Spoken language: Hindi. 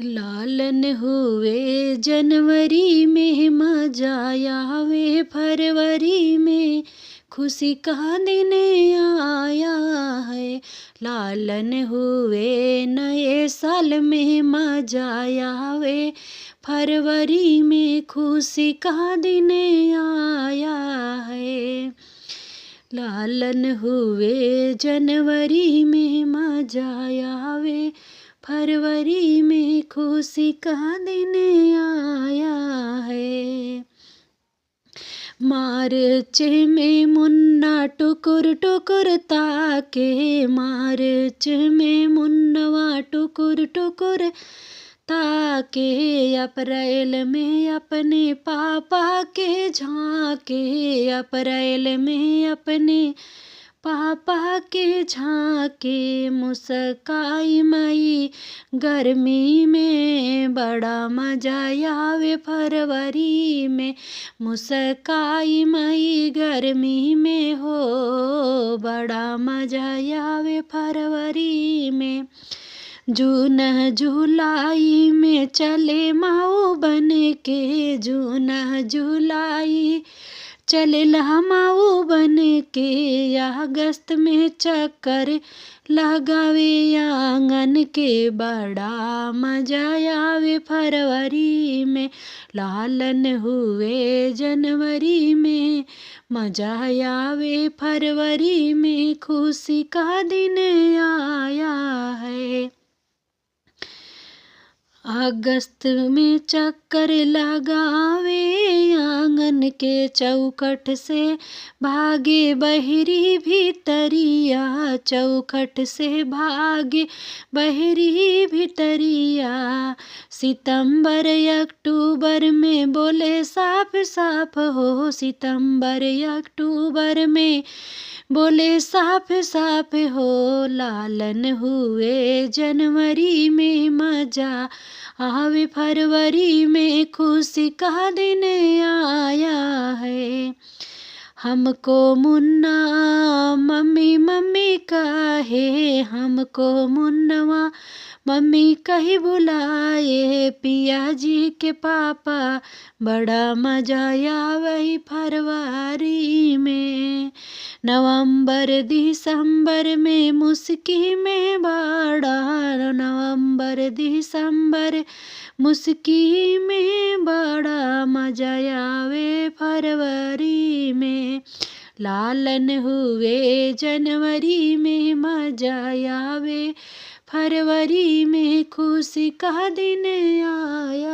लालन हुए जनवरी में, मजा आवे फरवरी में, खुशी का दिन आया है। लालन हुए नए साल में, मजा आवे फरवरी में, खुशी का दिन आया है। लालन हुए जनवरी में, मजा आवे फरवरी में, खुशी का दिन आया है। मार्च में मुन्ना टुकुर टुकुर ताके, मार्च में मुन्नवा टुकुर टुकुर ताके, अप्रैल में अपने पापा के झांके, अप्रैल में अपने पापा के झांके, मुस्काई मई गर्मी में, बड़ा मजा आवे फरवरी में, मुस्काई मई गर्मी में हो, बड़ा मजा आवे फरवरी में। जून जुलाई में चले माऊ बन के, जून जुलाई चले माऊ बन के, अगस्त में चक्कर लगावे आंगन के, बड़ा मजा आवे फरवरी में। लालन हुए जनवरी में, मजा आवे फरवरी में, खुशी का दिन आया है। अगस्त में चक्कर लगावे आंगन के, चौखट से भागे बहरी भीतरिया, चौखट से भागे बहरी भीतरिया। सितंबर अक्टूबर में बोले साफ साफ हो, सितंबर अक्टूबर में बोले साफ साफ हो। लालन हुए जनवरी में, मजा आवे फरवरी में, खुशी का दिन आया है। हमको मुन्ना मम्मी मम्मी कहे, हमको मुन्नवा मम्मी कही बुलाए, पिया जी के पापा बड़ा मजा आवे फरवरी में। नवंबर दिसंबर में मुस्की में बड़ा, नवंबर दिसंबर मुस्की में बड़ा मजा आवे फरवरी में। लालन हुए जनवरी में, मजा आवे फरवरी में, खुशी का दिन आया